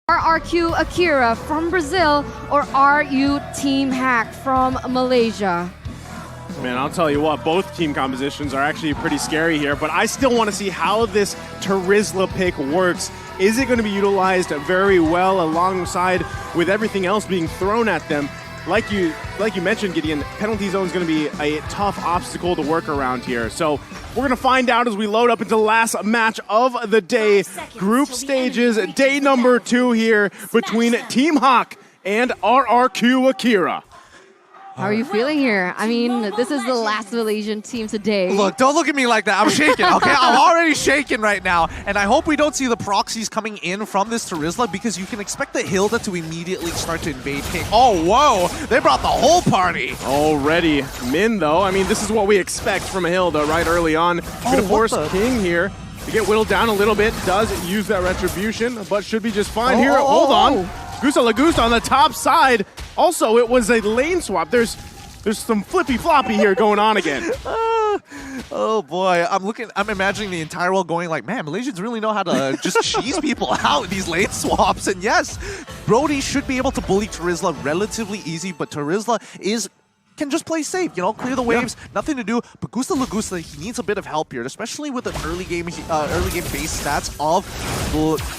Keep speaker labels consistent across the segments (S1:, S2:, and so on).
S1: RRQ Akira from Brazil, or are you Team HAQ from Malaysia?
S2: Man, I'll tell you what, both team compositions are actually pretty scary here, but I still want to see how this Terizla pick works. Is it going to be utilized very well alongside with everything else being thrown at them? Like you mentioned, Gideon, penalty zone is going to be a tough obstacle to work around here. So we're going to find out as we load up into the last match of the day. Group stages, day number 2 here between Team HAQ and RRQ Akira.
S1: How are you feeling here? I mean, this is the last Malaysian team today.
S3: Look, don't look at me like that. I'm shaking, okay? I'm already shaking right now. And I hope we don't see the proxies coming in from this Terizla, because you can expect the Hilda to immediately start to invade King. Oh, whoa! They brought the whole party.
S2: Already. Min, though, I mean, this is what we expect from a Hilda right early on. Gonna force King here to get whittled down a little bit. Does use that retribution, but should be just fine here. Hold on. Gusta Lagusta on the top side. Also, it was a lane swap. There's some flippy-floppy here going on again.
S3: Oh boy, I'm imagining the entire world going like, man, Malaysians really know how to just cheese people out in these lane swaps. And yes, Brody should be able to bully Terizla relatively easy, but Terizla can just play safe, you know, clear the waves, nothing to do. But Gusta Lagusta, he needs a bit of help here, especially with the early game base stats of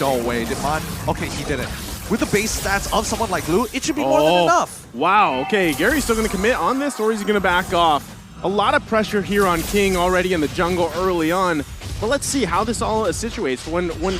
S3: no way, Dimon. Okay, he did it. With the base stats of someone like Lou, it should be more than enough.
S2: Wow, okay, Gary's still going to commit on this, or is he going to back off? A lot of pressure here on King already in the jungle early on, but let's see how this all situates.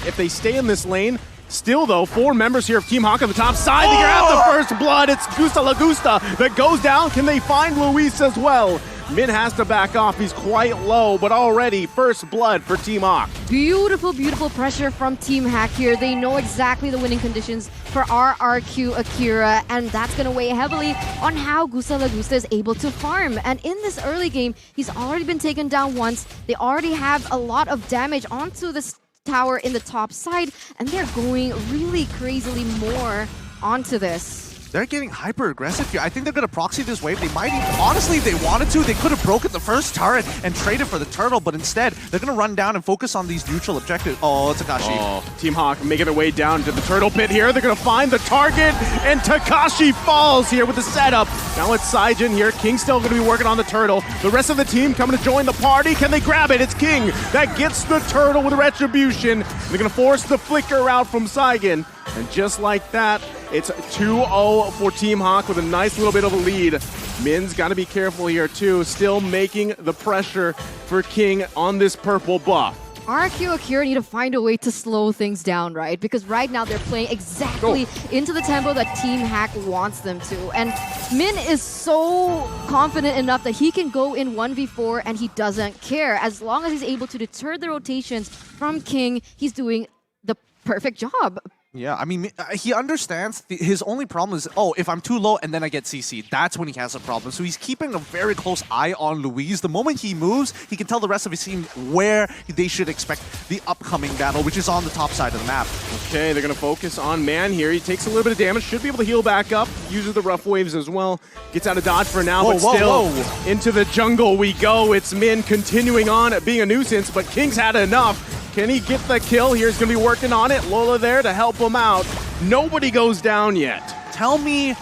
S2: If they stay in this lane, still though, 4 members here of Team HAQ on the top side. They grab the first blood. It's Gusta Lagusta that goes down. Can they find Luis as well? Min has to back off. He's quite low, but already first blood for Team HAQ.
S1: Beautiful, beautiful pressure from Team HAQ here. They know exactly the winning conditions for RRQ Akira, and that's going to weigh heavily on how Gusta Lagusta is able to farm. And in this early game, he's already been taken down once. They already have a lot of damage onto this tower in the top side, and they're going really crazily more onto this.
S3: They're getting hyper aggressive here. I think they're going to proxy this wave. They might even, honestly, if they wanted to, they could have broken the first turret and traded for the turtle, but instead, they're going to run down and focus on these neutral objectives. Oh, Takashi.
S2: Oh, Team HAQ making their way down to the turtle pit here. They're going to find the target, and Takashi falls here with the setup. Now it's Saijin here. King's still going to be working on the turtle. The rest of the team coming to join the party. Can they grab it? It's King that gets the turtle with retribution. They're going to force the flicker out from Saigon. And just like that, it's 2-0 for Team HAQ with a nice little bit of a lead. Min's got to be careful here too, still making the pressure for King on this purple buff.
S1: RRQ Akira need to find a way to slow things down, right? Because right now they're playing exactly into the tempo that Team HAQ wants them to. And Min is so confident enough that he can go in 1v4 and he doesn't care. As long as he's able to deter the rotations from King, he's doing the perfect job.
S3: Yeah, I mean, he understands his only problem is, oh, if I'm too low and then I get CC'd, that's when he has a problem. So he's keeping a very close eye on Luis. The moment he moves, he can tell the rest of his team where they should expect the upcoming battle, which is on the top side of the map.
S2: Okay, they're going to focus on Man here. He takes a little bit of damage, should be able to heal back up, uses the rough waves as well. Gets out of dodge for now, but still into the jungle we go. It's Min continuing on being a nuisance, but King's had enough. Can he get the kill? Here's going to be working on it. Lola there to help him out. Nobody goes down yet.
S3: Tell me,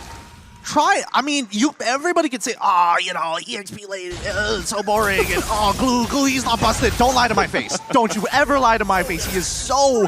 S3: I mean, everybody can say, you know, EXP lane, it's so boring, and Glue, he's not busted. Don't lie to my face. Don't you ever lie to my face. He is so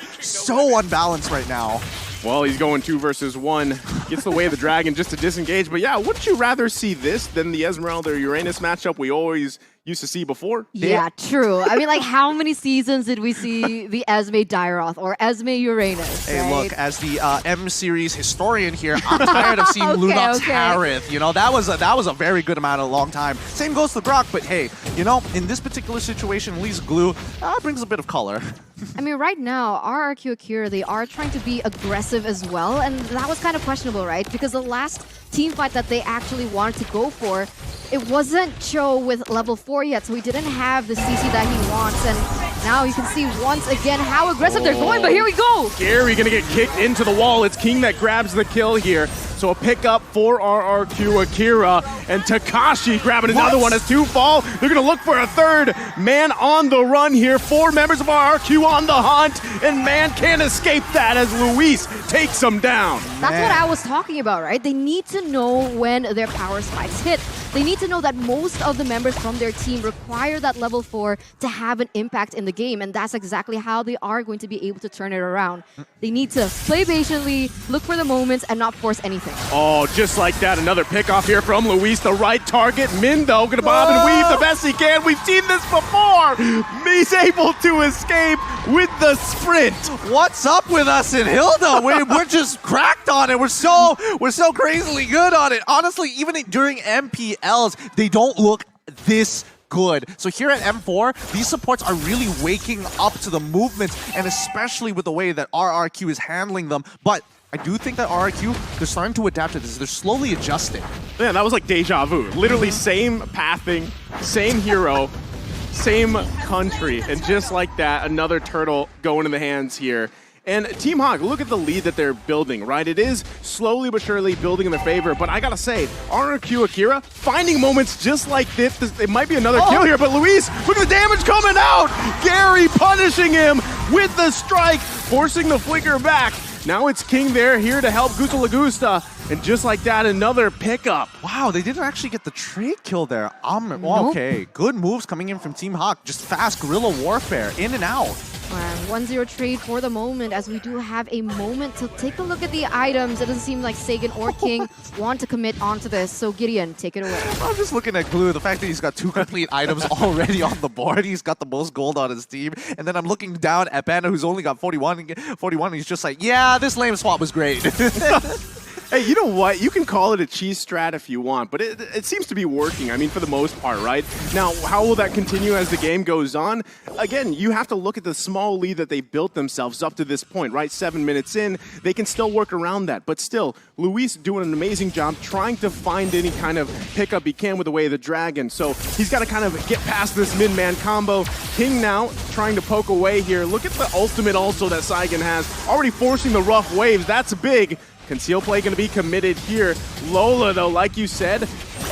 S3: unbalanced right now.
S2: Well, he's going 2 versus 1. Gets the way of the dragon just to disengage. But yeah, wouldn't you rather see this than the Esmeralda or Uranus matchup we always used to see before?
S1: Yeah, true. I mean, like, how many seasons did we see the Esme Dairoth or Esme Uranus?
S3: Hey, look, as the M series historian here, I'm tired of seeing Lunox Harith. You know, that was a very good amount of a long time. Same goes to Grok, but hey, you know, in this particular situation, at least Glue brings a bit of color.
S1: I mean, right now, RRQ Akira, they are trying to be aggressive as well, and that was kind of questionable, right? Because the last team fight that they actually wanted to go for, it wasn't Cho with level 4 yet, so he didn't have the CC that he wants, and now you can see once again how aggressive they're going, but here we go!
S2: Gary gonna get kicked into the wall. It's King that grabs the kill here. So a pickup for RRQ Akira, and Takashi grabbing another one as 2 fall. They're gonna look for a third man on the run here. 4 members of RRQ on the hunt, and man can't escape that as Luis takes them down.
S1: That's what I was talking about, right? They need to know when their power spikes hit. They need to know that most of the members from their team require that level 4 to have an impact in the game, and that's exactly how they are going to be able to turn it around. They need to play patiently, look for the moments, and not force anything.
S2: Oh, just like that, another pickoff here from Luis, the right target. Min, though, gonna bob and weave the best he can. We've seen this before. He's able to escape with the sprint.
S3: What's up with us in Hilda? We're just cracked on it. We're so crazily good on it. Honestly, even during MPLs, they don't look this good. So here at M4, these supports are really waking up to the movements, and especially with the way that RRQ is handling them. But I do think that RRQ, they're starting to adapt to this. They're slowly adjusting.
S2: Man, that was like deja vu. Literally same pathing, same hero, same country, and just like that, another turtle going in the hands here. And Team HAQ, look at the lead that they're building, right? It is slowly but surely building in their favor, but I gotta say, RRQ Akira finding moments just like this. It might be another kill here, but Luis, look at the damage coming out! Gary punishing him with the strike, forcing the flicker back. Now it's King there, here to help Gusta Lagusta, and just like that, another pickup.
S3: Wow, they didn't actually get the trade kill there.
S1: Nope.
S3: Okay, good moves coming in from Team HAQ. Just fast guerrilla warfare, in and out.
S1: 1-0 trade for the moment, as we do have a moment to take a look at the items. It doesn't seem like Sagan or King want to commit onto this, so Gideon, take it away.
S3: I'm just looking at Glue, the fact that he's got 2 complete items already on the board. He's got the most gold on his team. And then I'm looking down at Panda, who's only got 41, and he's just like, yeah, this lame swap was great.
S2: Hey, you know what? You can call it a cheese strat if you want, but it seems to be working, I mean, for the most part, right? Now, how will that continue as the game goes on? Again, you have to look at the small lead that they built themselves up to this point, right? 7 minutes in, they can still work around that. But still, Luis doing an amazing job trying to find any kind of pickup he can with the way of the dragon. So he's got to kind of get past this mid-man combo. King now trying to poke away here. Look at the ultimate also that Saigon has. Already forcing the rough waves. That's big. Conceal play going to be committed here. Lola, though, like you said,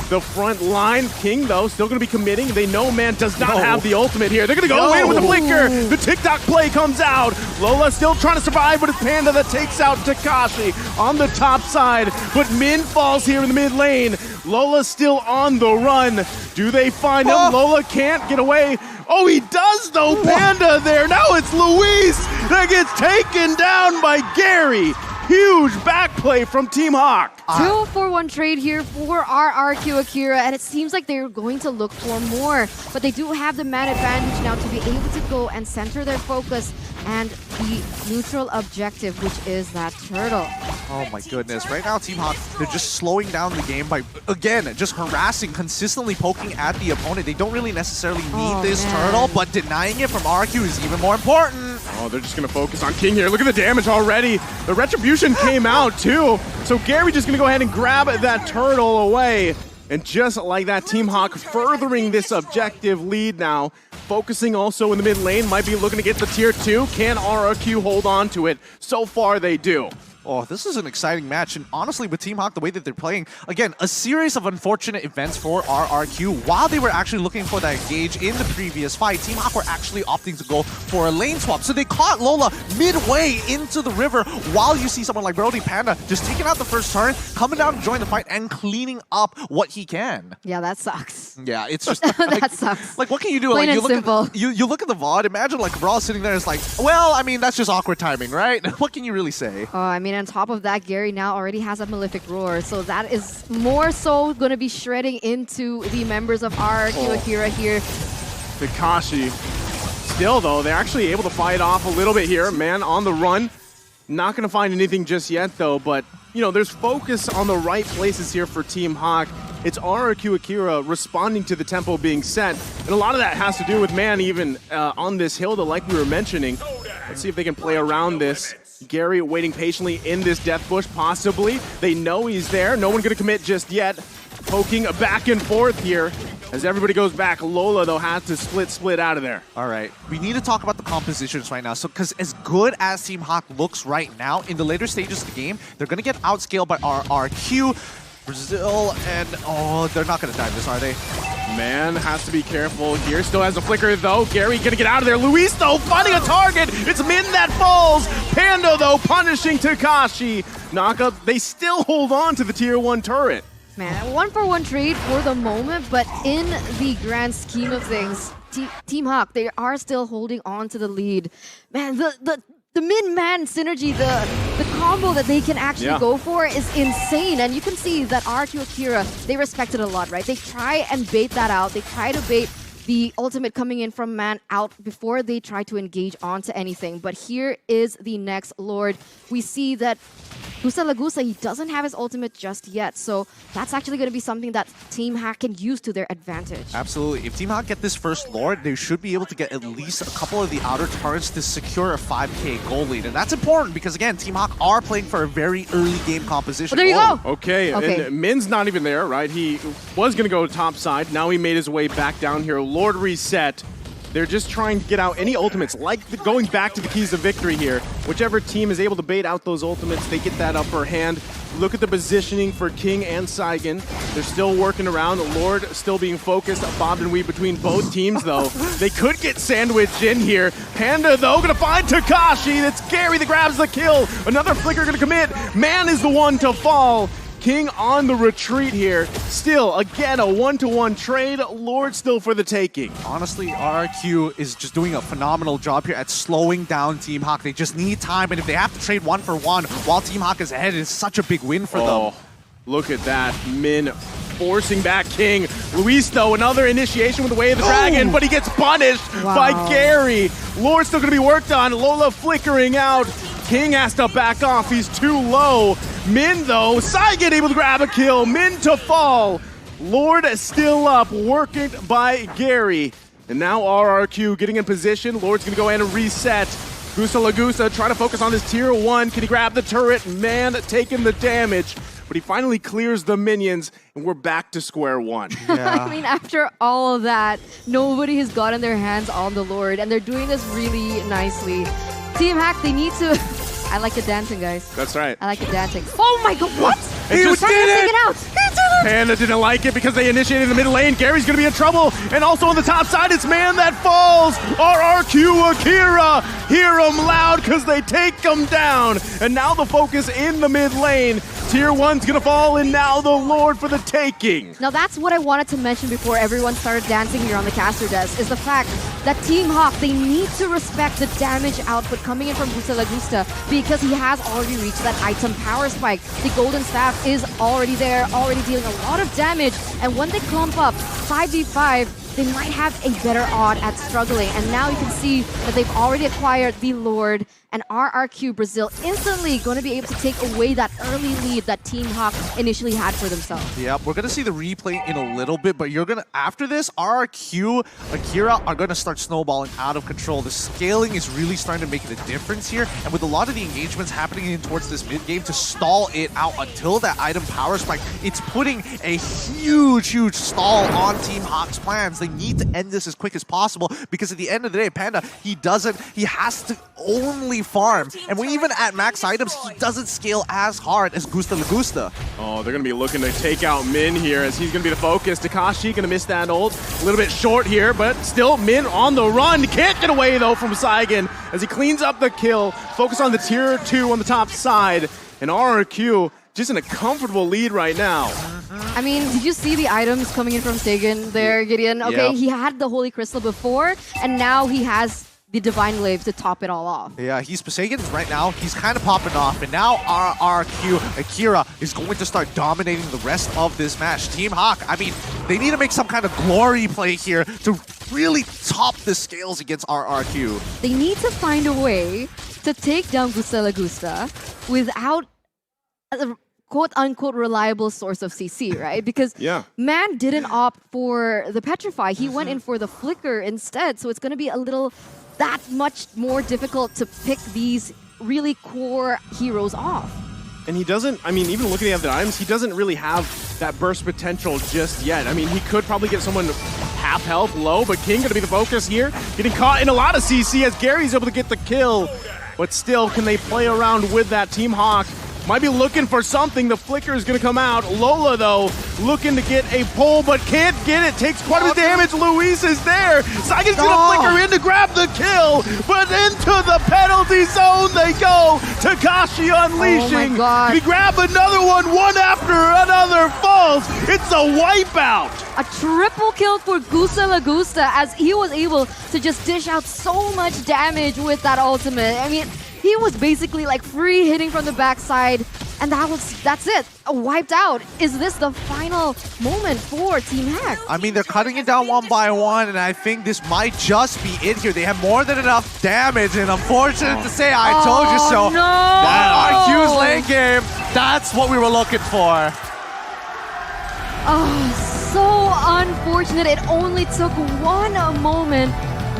S2: the front line. King, though, still going to be committing. They know man does not have the ultimate here. They're going to go in with the flicker. The TikTok play comes out. Lola still trying to survive, but it's Panda that takes out Takashi on the top side. But Min falls here in the mid lane. Lola still on the run. Do they find him? Lola can't get away. Oh, he does, though. Panda there. Now it's Luis that gets taken down by Gary. Huge back play from Team HAQ.
S1: 2-for-1 trade here for RRQ Akira, and it seems like they're going to look for more. But they do have the man advantage now to be able to go and center their focus and the neutral objective, which is that turtle.
S3: Oh my goodness. Right now, Team HAQ, they're just slowing down the game by, again, just harassing, consistently poking at the opponent. They don't really necessarily need this turtle, but denying it from RRQ is even more important.
S2: Oh, they're just going to focus on King here. Look at the damage already. The Retribution came out, too. So Gary just going to go ahead and grab that turtle away. And just like that, Team HAQ furthering this objective lead now. Focusing also in the mid lane. Might be looking to get the tier 2. Can RRQ hold on to it? So far, they do.
S3: Oh, this is an exciting match, and honestly, with Team HAQ, the way that they're playing, again, a series of unfortunate events for RRQ. While they were actually looking for that engage in the previous fight, Team HAQ were actually opting to go for a lane swap. So they caught Lola midway into the river, while you see someone like Brody Panda just taking out the first turn, coming down to join the fight, and cleaning up what he can.
S1: Yeah, that sucks.
S3: Yeah, it's just...
S1: That sucks.
S3: Like, what can you do?
S1: Plain
S3: like,
S1: and simple.
S3: You look at the VOD, imagine, like, Brawl sitting there, it's like, well, I mean, that's just awkward timing, right? What can you really say?
S1: Oh, I mean, on top of that, Gary now already has a Malefic Roar, so that is more so going to be shredding into the members of RRQ Akira here.
S2: Takashi. Still, though, they're actually able to fight off a little bit here. Man on the run. Not going to find anything just yet, though, but, you know, there's focus on the right places here for Team HAQ. It's RRQ Akira responding to the tempo being set, and a lot of that has to do with man even on this Hilda, like we were mentioning. Let's see if they can play around this. Gary waiting patiently in this death bush, possibly. They know he's there. No one going to commit just yet. Poking back and forth here. As everybody goes back, Lola, though, has to split out of there.
S3: All right, we need to talk about the compositions right now. So, because as good as Team HAQ looks right now, in the later stages of the game, they're going to get outscaled by RRQ, Brazil, and oh, they're not going to die this, are they?
S2: Man has to be careful here. Still has a flicker, though. Gary gonna get out of there. Luis, though, finding a target. It's Min that falls. Panda, though, punishing Takashi. Naka, they still hold on to the tier 1 turret.
S1: Man, 1-for-1 trade for the moment, but in the grand scheme of things, Team HAQ, they are still holding on to the lead. Man, the min-man synergy, the combo that they can actually go for is insane. And you can see that RRQ Akira, they respect it a lot, right? They try and bait that out. They try to bait the ultimate coming in from man out before they try to engage onto anything. But here is the next Lord. We see that Gusa, he doesn't have his ultimate just yet, so that's actually going to be something that Team HAQ can use to their advantage.
S3: Absolutely. If Team HAQ get this first Lord, they should be able to get at least a couple of the outer turrets to secure a 5k goal lead. And that's important because, again, Team HAQ are playing for a very early game composition.
S1: Oh, there you go!
S2: Okay, and Min's not even there, right? He was going to go top side. Now he made his way back down here. Lord reset. They're just trying to get out any ultimates, like going back to the keys of victory here. Whichever team is able to bait out those ultimates, they get that upper hand. Look at the positioning for King and Saigon. They're still working around. Lord still being focused. Bob and weave between both teams, though. They could get sandwiched in here. Panda, though, gonna find Takashi. That's Gary that grabs the kill. Another flicker gonna commit. Man is the one to fall. King on the retreat here. Still, again, a 1-to-1 trade. Lord still for the taking.
S3: Honestly, RRQ is just doing a phenomenal job here at slowing down Team HAQ. They just need time, and if they have to trade 1-for-1 while Team HAQ is ahead, it's such a big win for them.
S2: Look at that. Min forcing back King. Luis, though, another initiation with the Way of the Dragon, but he gets punished by Gary. Lord's still going to be worked on. Lola flickering out. King has to back off. He's too low. Min, though, Saigon able to grab a kill. Min to fall. Lord still up, working by Gary. And now RRQ getting in position. Lord's going to go in and reset. Gusa trying to focus on this tier 1. Can he grab the turret? Man taking the damage. But he finally clears the minions, and we're back to square one.
S1: I mean, after all of that, nobody has gotten their hands on the Lord, and they're doing this really nicely. Team HAQ, they need to... I like the dancing, guys.
S2: That's right.
S1: I like the dancing. Oh my god, what?
S2: He just did it!
S1: Take it out! He did it!
S2: Panda didn't like it because they initiated the mid lane. Gary's gonna be in trouble. And also on the top side, it's Man that falls. RRQ Akira. Hear them loud because they take him down. And now the focus in the mid lane. Tier 1's gonna fall, and now the Lord for the taking.
S1: Now that's what I wanted to mention before everyone started dancing here on the caster desk, is the fact that Team HAQ, they need to respect the damage output coming in from Gusta because he has already reached that item power spike. The golden staff is already there, already dealing a lot of damage, and when they clump up 5v5, they might have a better odd at struggling. And now you can see that they've already acquired the Lord, and RRQ Brazil instantly going to be able to take away that early lead that Team HAQ initially had for themselves.
S3: Yeah, we're going to see the replay in a little bit, but you're going to, after this, RRQ Akira are going to start snowballing out of control. The scaling is really starting to make the difference here, and with a lot of the engagements happening in towards this mid-game to stall it out until that item power spike, it's putting a huge stall on Team HAQ's plans. They need to end this as quick as possible because at the end of the day, Panda, he has to only farm. And when even at max items, he doesn't scale as hard as Gusta.
S2: Oh, they're going to be looking to take out Min here as he's going to be the focus. Takashi going to miss that ult. A little bit short here, but still Min on the run. Can't get away, though, from Saigon as he cleans up the kill. Focus on the tier 2 on the top side. And RRQ just in a comfortable lead right now.
S1: I mean, did you see the items coming in from Saigon there, Gideon? Okay, he had the Holy Crystal before, and now he has the Divine Glaive to top it all off.
S3: Yeah, Saigon right now, he's kind of popping off, and now RRQ Akira is going to start dominating the rest of this match. Team HAQ, I mean, they need to make some kind of glory play here to really top the scales against RRQ.
S1: They need to find a way to take down Gusta without a quote-unquote reliable source of CC, right? Because Man didn't opt for the Petrify. He went in for the Flicker instead, so it's going to be that much more difficult to pick these really core heroes off.
S2: And he doesn't, I mean, even looking at the items, he doesn't really have that burst potential just yet. I mean, he could probably get someone half health low, but King gonna be the focus here. Getting caught in a lot of CC as Gary's able to get the kill. But still, can they play around with that? Team HAQ might be looking for something. The flicker is going to come out. Lola, though, looking to get a pull, but can't get it. Takes quite a bit of damage. Luis is there. Saigen's going to flicker in to grab the kill, but into the penalty zone they go. Takashi unleashing.
S1: Oh my God.
S2: We grab another one after another falls. It's a wipeout.
S1: A triple kill for Gusa Lagusta as he was able to just dish out so much damage with that ultimate. I mean, he was basically like free hitting from the backside, and that's it. Wiped out. Is this the final moment for Team HAQ?
S3: I mean, they're cutting it down one by one, and I think this might just be it here. They have more than enough damage, and unfortunate to say, I told you so.
S1: No!
S3: That RQ's lane game, that's what we were looking for.
S1: Oh, so unfortunate. It only took one moment,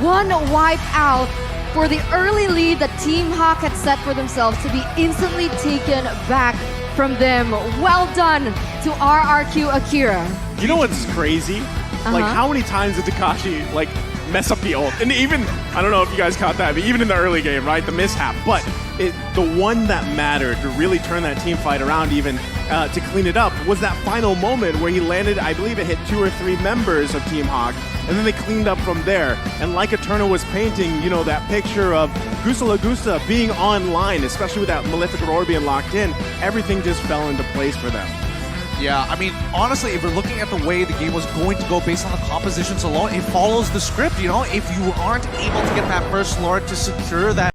S1: one wipe out for the early lead that Team HAQ had set for themselves to be instantly taken back from them. Well done to RRQ Akira.
S2: You know what's crazy? Like, how many times did Takashi, like, mess up the ult? And even, I don't know if you guys caught that, but even in the early game, right? The mishap. But the one that mattered to really turn that team fight around even to clean it up was that final moment where he landed, I believe it hit 2 or 3 members of Team HAQ, and then they cleaned up from there. And like Eterna was painting, you know, that picture of Gusa Lagusta being online, especially with that Malefic Aurora being locked in, everything just fell into place for them.
S3: Yeah, I mean, honestly, if we're looking at the way the game was going to go based on the compositions alone, it follows the script, you know? If you aren't able to get that first Lord to secure that